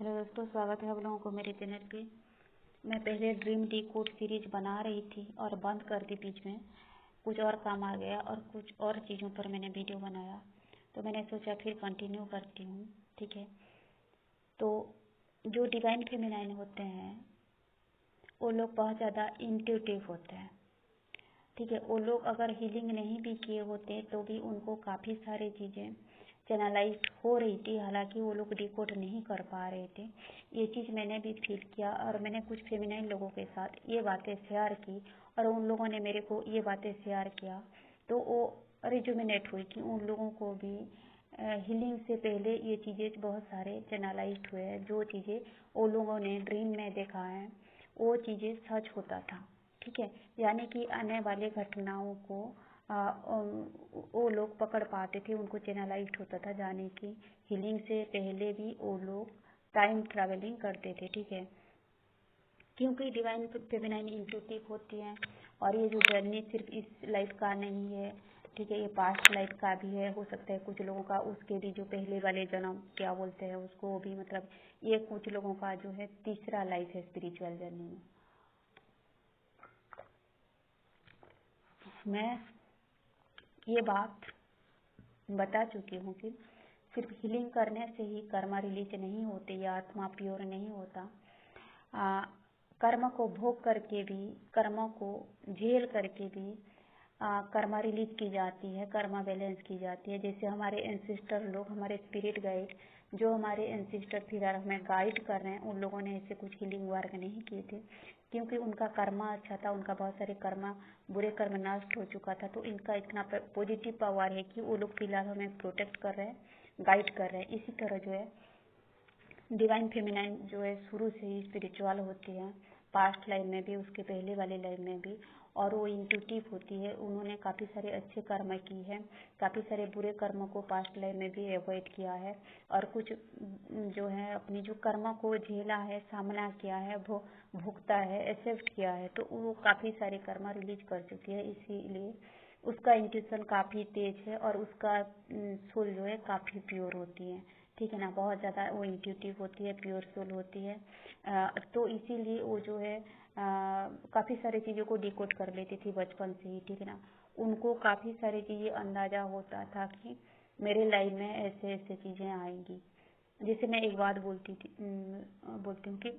Hello दोस्तों, स्वागत है आप लोगों को मेरे चैनल पे। मैं पहले ड्रीम डी कोड सीरीज बना रही थी और बंद कर दी बीच में। कुछ और काम आ गया और कुछ और चीज़ों पर मैंने वीडियो बनाया, तो मैंने सोचा फिर कंटिन्यू करती हूँ। ठीक है, तो जो डिवाइन फेमिनाइन होते हैं वो लोग बहुत ज़्यादा इंट्यूटिव होते हैं। ठीक है, वो लोग अगर हीलिंग नहीं भी किए होते तो भी उनको काफ़ी सारी चीज़ें चैनलाइज हो रही थी, हालांकि वो लोग डिकोड नहीं कर पा रहे थे। ये चीज़ मैंने भी फील किया और मैंने कुछ फेमिनाइन लोगों के साथ ये बातें शेयर की और उन लोगों ने मेरे को ये बातें शेयर किया, तो वो रिजुमिनेट हुई कि उन लोगों को भी हीलिंग से पहले ये चीज़ें बहुत सारे चैनलाइज हुए हैं। जो चीज़ें वो लोगों ने ड्रीम में देखा है वो चीज़ें सच होता था। ठीक है, यानी कि आने वाले घटनाओं को वो लोग पकड़ पाते थे, उनको चैनलाइज्ड होता था। जाने की हीलिंग से पहले भी वो लोग टाइम ट्रैवलिंग करते थे। ठीक है, क्योंकि डिवाइन फेमिनाइन इंट्यूटिव होती है और ये जो जर्नी सिर्फ इस लाइफ का नहीं है। ठीक है, ये पास्ट लाइफ का भी है, हो सकता है कुछ लोगों का उसके भी जो पहले वाले जन्म क्या बोलते हैं उसको भी, मतलब ये कुछ लोगों का जो है तीसरा लाइफ है स्पिरिचुअल जर्नी में। मैं ये बात बता चुकी हूँ कि सिर्फ हीलिंग करने से ही कर्मा रिलीज नहीं होते या आत्मा प्योर नहीं होता। कर्म को भोग करके भी, कर्मों को झेल करके भी कर्मा रिलीज की जाती है, कर्मा बैलेंस की जाती है। जैसे हमारे एंसिस्टर लोग, हमारे स्पिरिट गाइड, जो हमारे एंसिस्टर फिलहाल हमें गाइड कर रहे हैं, उन लोगों ने ऐसे कुछ हीलिंग वर्क नहीं किए थे क्योंकि उनका कर्मा अच्छा था, उनका बहुत सारे कर्मा बुरे कर्म नष्ट हो चुका था। तो इनका इतना पॉजिटिव पावर है कि वो लोग फिलहाल हमें प्रोटेक्ट कर रहे हैं, गाइड कर रहे हैं। इसी तरह जो है डिवाइन फेमिनाइन जो है शुरू से ही स्पिरिचुअल होती है, पास्ट लाइफ में भी, उसके पहले वाले लाइफ में भी, और वो इंट्यूटिव होती है। उन्होंने काफ़ी सारे अच्छे कर्म की है, काफ़ी सारे बुरे कर्मों को पास्ट लाइफ में भी अवॉइड किया है और कुछ जो है अपनी जो कर्म को झेला है, सामना किया है, वो भुगता है, एक्सेप्ट किया है, तो वो काफ़ी सारे कर्म रिलीज कर चुकी है। इसीलिए उसका इंट्यूशन काफ़ी तेज है और उसका सोल जो है काफ़ी प्योर होती है। ठीक है ना, बहुत ज़्यादा वो इंट्यूटिव होती है, प्योर सोल होती है। तो इसीलिए वो जो है काफ़ी सारी चीज़ों को डिकोड कर लेती थी बचपन से ही। ठीक है ना, उनको काफ़ी सारी चीज़ें अंदाजा होता था कि मेरे लाइफ में ऐसे ऐसे चीज़ें आएंगी। जैसे मैं एक बात बोलती हूँ कि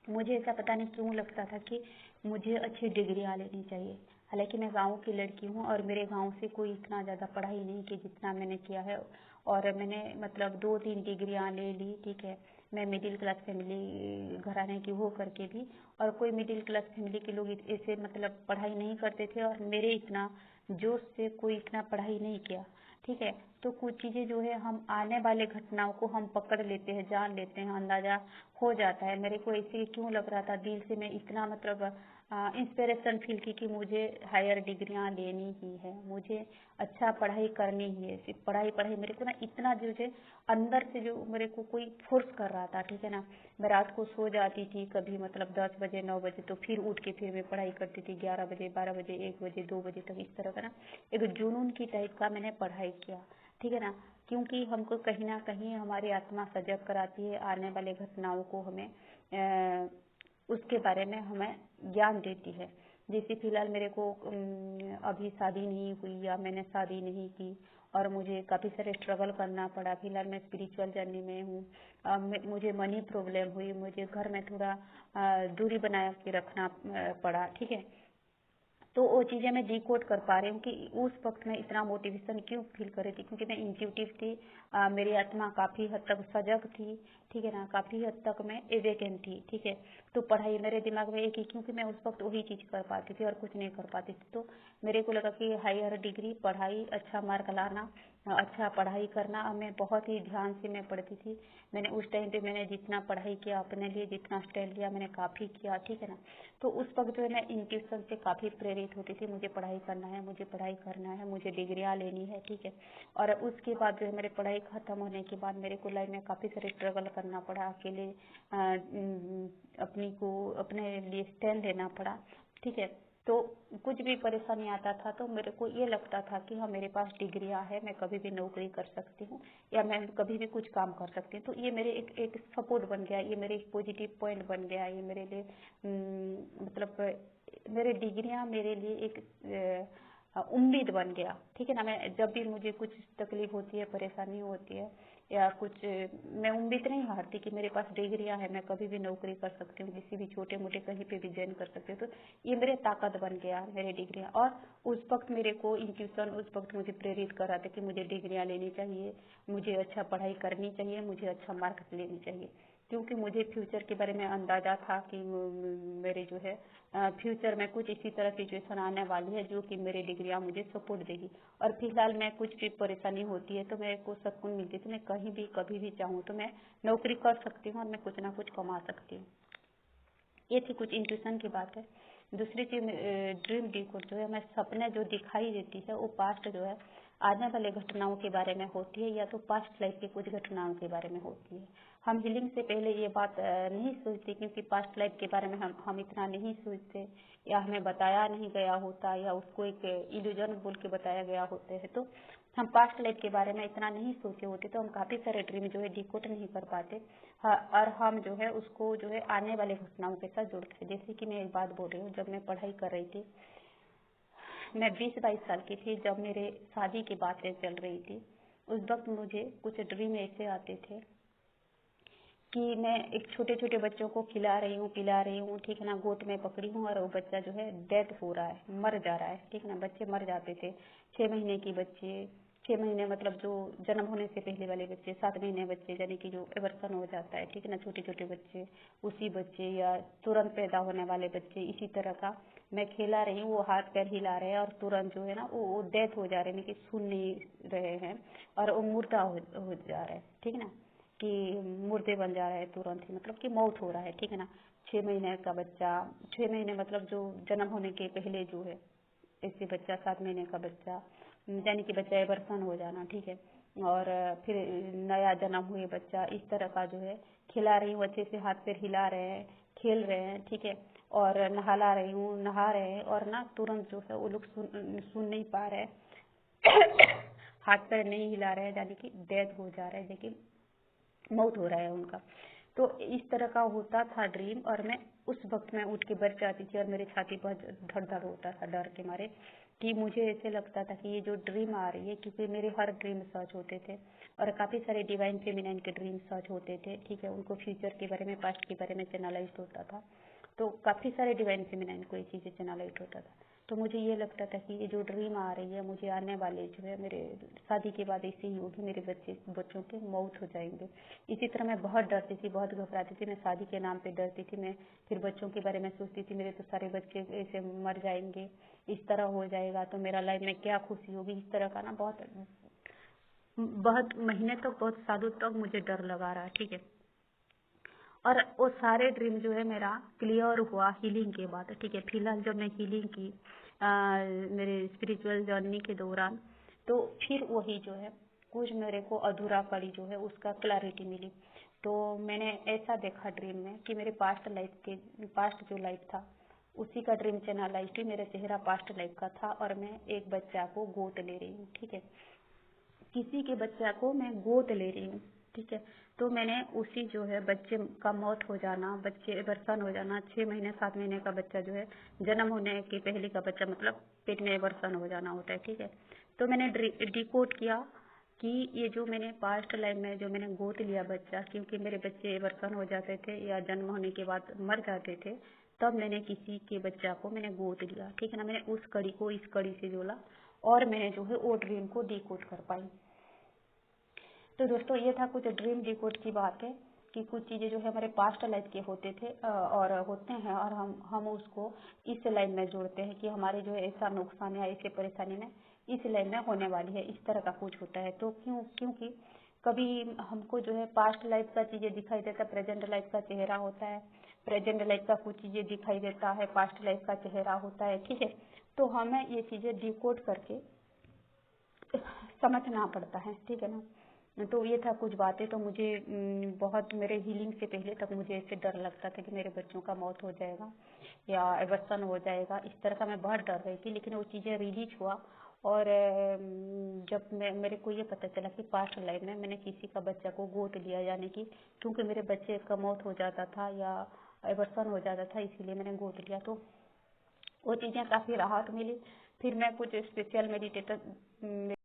मुझे ऐसा पता नहीं क्यों लगता था कि मुझे अच्छी डिग्रियाँ लेनी चाहिए। हालांकि मैं गांव की लड़की हूँ और मेरे गांव से कोई इतना ज़्यादा पढ़ाई नहीं की जितना मैंने किया है, और मैंने मतलब 2-3 डिग्रियाँ ले ली। ठीक है, मैं मिडिल क्लास फैमिली घराने की हो करके भी, और कोई मिडिल क्लास फैमिली के लोग ऐसे मतलब पढ़ाई नहीं करते थे और मेरे इतना जोश से कोई इतना पढ़ाई नहीं किया। ठीक है, तो कुछ चीज़ें जो है हम आने वाले घटनाओं को हम पकड़ लेते हैं, जान लेते हैं, अंदाजा हो जाता है। मेरे को ऐसे क्यों लग रहा था दिल से, मैं इतना मतलब इंस्पिरेशन फील की कि मुझे हायर डिग्रियां लेनी ही है, मुझे अच्छा पढ़ाई करनी ही है। सिर्फ पढ़ाई पढ़ाई मेरे को ना इतना जो है अंदर से जो मेरे को कोई फोर्स कर रहा था। ठीक है ना, मैं रात को सो जाती थी कभी मतलब 10 बजे 9 बजे, तो फिर उठ के फिर मैं पढ़ाई करती थी 11 बजे 12 बजे 1 बजे 2 बजे तक। इस तरह का ना एक जुनून की टाइप का मैंने पढ़ाई किया। ठीक है ना, क्योंकि हमको कहीं ना कहीं हमारी आत्मा सजग कराती है, आने वाले घटनाओं को हमें उसके बारे में हमें ज्ञान देती है। जैसे फिलहाल मेरे को अभी शादी नहीं हुई या मैंने शादी नहीं की और मुझे काफ़ी सारे स्ट्रगल करना पड़ा। फिलहाल मैं स्पिरिचुअल जर्नी में हूँ। मुझे मनी प्रॉब्लम हुई, मुझे घर में थोड़ा दूरी बना के रखना पड़ा। ठीक है, तो वो चीज़ें मैं डिकोड कर पा रही हूँ कि उस वक्त मैं इतना मोटिवेशन क्यों फील कर रही थी, क्योंकि मैं इंट्यूटिव थी। मेरी आत्मा काफ़ी हद तक सजग थी। ठीक है ना, काफ़ी हद तक मैं एवेकन थी। ठीक है, तो पढ़ाई मेरे दिमाग में एक ही, क्योंकि मैं उस वक्त वही चीज़ कर पाती थी और कुछ नहीं कर पाती थी। तो मेरे को लगा कि हायर डिग्री, पढ़ाई, अच्छा मार्क लाना, अच्छा पढ़ाई करना। मैं बहुत ही ध्यान से मैं पढ़ती थी। मैंने उस टाइम पे मैंने जितना पढ़ाई किया अपने लिए, जितना स्टैंड लिया, मैंने काफ़ी किया। ठीक है ना, तो उस वक्त जो है मैं इंट्यूशन से काफ़ी प्रेरित होती थी, मुझे पढ़ाई करना है, मुझे पढ़ाई करना है, मुझे डिग्रियाँ लेनी है। ठीक है, और उसके बाद जो है मेरे पढ़ाई ख़त्म होने के बाद मेरे को लाइफ में काफ़ी सारे स्ट्रगल करना पड़ा, अकेले अपने लिए स्टैंड लेना पड़ा। ठीक है, तो कुछ भी परेशानी आता था तो मेरे को ये लगता था कि हाँ मेरे पास डिग्रियां है, मैं कभी भी नौकरी कर सकती हूँ या मैं कभी भी कुछ काम कर सकती हूँ। तो ये मेरे एक सपोर्ट बन गया, ये मेरे एक पॉजिटिव पॉइंट बन गया, ये मेरे लिए मतलब मेरे डिग्रियां मेरे लिए एक उम्मीद बन गया। ठीक है ना, मैं जब भी मुझे कुछ तकलीफ होती है, परेशानी होती है या कुछ, मैं उम्मीद नहीं हारती कि मेरे पास डिग्रियां है, मैं कभी भी नौकरी कर सकती हूँ, किसी भी छोटे मोटे कहीं पे भी ज्वाइन कर सकती हूँ। तो ये मेरे ताकत बन गया मेरे डिग्रियां। और उस वक्त मेरे को इंट्यूशन उस वक्त मुझे प्रेरित कर रहा था कि मुझे डिग्रियां लेनी चाहिए, मुझे अच्छा पढ़ाई करनी चाहिए, मुझे अच्छा मार्क्स लेनी चाहिए, क्योंकि मुझे फ्यूचर के बारे में अंदाजा था कि मेरे जो है फ्यूचर में कुछ इसी तरह सिचुएशन आने वाली है जो कि मेरी डिग्रियां मुझे सपोर्ट देगी। और फिलहाल मैं कुछ भी परेशानी होती है तो मेरे को सुकून मिलती है, तो मैं कहीं भी कभी भी चाहूँ तो मैं नौकरी कर सकती हूँ और मैं कुछ ना कुछ कमा सकती हूँ। ये थी कुछ इंट्यूशन की बात है। दूसरी चीज ड्रीम डिकोड जो है, हमें सपने जो दिखाई देती है वो पास्ट जो है आने वाले घटनाओं के बारे में होती है या तो पास्ट लाइफ की कुछ घटनाओं के बारे में होती है। हम हीलिंग से पहले ये बात नहीं सोचते, क्योंकि पास्ट लाइफ के बारे में हम इतना नहीं सोचते या हमें बताया नहीं गया होता या उसको एक इल्यूजन बोल के बताया गया होता है। तो हम पास्ट लाइफ के बारे में इतना नहीं सोचे होते, तो हम काफी सारे ड्रीम जो है डिकोड नहीं कर पाते। और हम जो है उसको जो है आने वाले घटनाओं के साथ जोड़ते हैं। जैसे कि मैं एक बात बोल रही हूँ, जब मैं पढ़ाई कर रही थी, मैं 20-22 साल की थी, जब मेरे शादी की बातें चल रही थी, उस वक्त मुझे कुछ ड्रीम ऐसे आते थे कि मैं एक छोटे छोटे बच्चों को खिला रही हूँ, पिला रही हूँ, ठीक है ना, गोद में पकड़ी हूँ और वो बच्चा जो है डेथ हो रहा है, मर जा रहा है। ठीक है ना, बच्चे मर जाते थे, 6 महीने की बच्चे, 6 महीने मतलब जो जन्म होने से पहले वाले बच्चे, 7 महीने बच्चे यानी कि जो एबर्सन हो जाता है, ठीक है ना, छोटे छोटे बच्चे, उसी बच्चे या तुरंत पैदा होने वाले बच्चे, इसी तरह का मैं खिला रही हूँ। वो हाथ पैर हिला रहे हैं और तुरंत जो है ना वो डेथ हो जा रहे हैं, कि सुन नहीं रहे हैं और वो मुर्दा हो जा रहा है। ठीक है ना, कि मुर्दे बन जा रहे हैं तुरंत ही, मतलब कि मौत हो रहा है। ठीक है ना, 6 महीने का बच्चा, 6 महीने मतलब जो जन्म होने के पहले जो है ऐसे बच्चा, 7 महीने का बच्चा, यानी कि बच्चा एबर्सन हो जाना। ठीक है, और फिर नया जन्म हुए बच्चा, इस तरह का जो है खिला रही हूँ, अच्छे से हाथ पैर हिला रहे हैं, खेल रहे हैं। ठीक है, और नहला रही हूँ, नहा रहे हैं, और ना तुरंत जो है वो लोग सुन नहीं पा रहे हाथ पैर नहीं हिला रहे हैं, यानी कि डेथ हो जा रहा है, लेकिन मौत हो रहा है उनका। तो इस तरह का होता था ड्रीम, और मैं उस वक्त में उठ के बैठ जाती थी और मेरे छाती पर धड़ धड़ होता था डर के मारे, कि मुझे ऐसे लगता था कि ये जो ड्रीम आ रही है, क्योंकि मेरे हर ड्रीम सच होते थे और काफी सारे डिवाइन फेमिनाइन के ड्रीम सच होते थे। ठीक है, उनको फ्यूचर के बारे में, पास्ट के बारे में चैनलाइज होता था, तो काफी सारे डिवाइन फेमिनाइन को ये चीजें चैनलाइज होता था। तो मुझे ये लगता था कि ये जो ड्रीम आ रही है, मुझे आने वाले जो है मेरे शादी के बाद ऐसे ही होगी, मेरे बच्चों की मौत हो जाएंगे। इसी तरह मैं बहुत डरती थी, बहुत घबराती थी, मैं शादी के नाम पे डरती थी। मैं फिर बच्चों के बारे में सोचती थी, मेरे तो सारे बच्चे ऐसे मर जाएंगे, इस तरह हो जाएगा तो मेरा लाइफ में क्या खुशी होगी। इस तरह का ना बहुत बहुत महीने तक, बहुत सालों तक मुझे डर लगा रहा। ठीक है, और वो सारे ड्रीम जो है मेरा क्लियर हुआ हीलिंग के बाद। ठीक है, फिलहाल जब मैं हीलिंग की मेरे स्पिरिचुअल जर्नी के दौरान, तो फिर वही जो है कुछ मेरे को अधूरा कड़ी जो है उसका क्लैरिटी मिली। तो मैंने ऐसा देखा ड्रीम में कि मेरे पास्ट जो लाइफ था उसी का ड्रीम चैनलाइज थी। मेरा चेहरा पास्ट लाइफ का था और मैं एक बच्चा को गोद ले रही हूँ। ठीक है, किसी के बच्चा को मैं गोद ले रही हूँ। ठीक है, तो मैंने उसी जो है बच्चे का मौत हो जाना, बच्चे एबर्सन हो जाना, 6 महीने 7 महीने का बच्चा जो है जन्म होने के पहले का बच्चा, मतलब पेट में एबर्सन हो जाना होता है। ठीक है, तो मैंने डिकोड किया कि ये जो मैंने पास्ट लाइफ में जो मैंने गोद लिया बच्चा, क्योंकि मेरे बच्चे एबर्सन हो जाते थे या जन्म होने के बाद मर जाते थे, तब मैंने किसी के बच्चा को मैंने गोद लिया। ठीक है ना, मैंने उस कड़ी को इस कड़ी से जोड़ा और मैंने जो है वो ड्रीम को डिकोड कर पाई। तो दोस्तों ये था कुछ ड्रीम डिकोड की बात है, कि कुछ चीजें जो है हमारे पास्ट लाइफ के होते थे और होते हैं, और हम उसको इस लाइफ में जोड़ते हैं कि हमारे जो है ऐसा नुकसान या ऐसे परेशानी में इस लाइफ में होने वाली है, इस तरह का कुछ होता है। तो क्योंकि कभी हमको जो है पास्ट लाइफ का चीजें दिखाई देता है, प्रेजेंट लाइफ का चेहरा होता है, प्रेजेंट लाइफ का कुछ चीजें दिखाई देता है, पास्ट लाइफ का चेहरा होता है। ठीक है, तो हमें ये चीजें डिकोड करके समझना पड़ता है। ठीक है ना, तो ये था कुछ बातें। तो मुझे बहुत मेरे हीलिंग से पहले तक मुझे ऐसे डर लगता था कि मेरे बच्चों का मौत हो जाएगा या अवसान हो जाएगा, इस तरह का मैं बहुत डर रही थी। लेकिन वो चीज़ें रिलीज हुआ, और जब मेरे को ये पता चला कि पास्ट लाइफ में मैंने किसी का बच्चा को गोद लिया, यानी कि क्योंकि मेरे बच्चे का मौत हो जाता था या अवसान हो जाता था, इसीलिए मैंने गोद लिया। तो वो चीज़ें काफ़ी राहत मिली। फिर मैं कुछ स्पेशल मेडिटेटर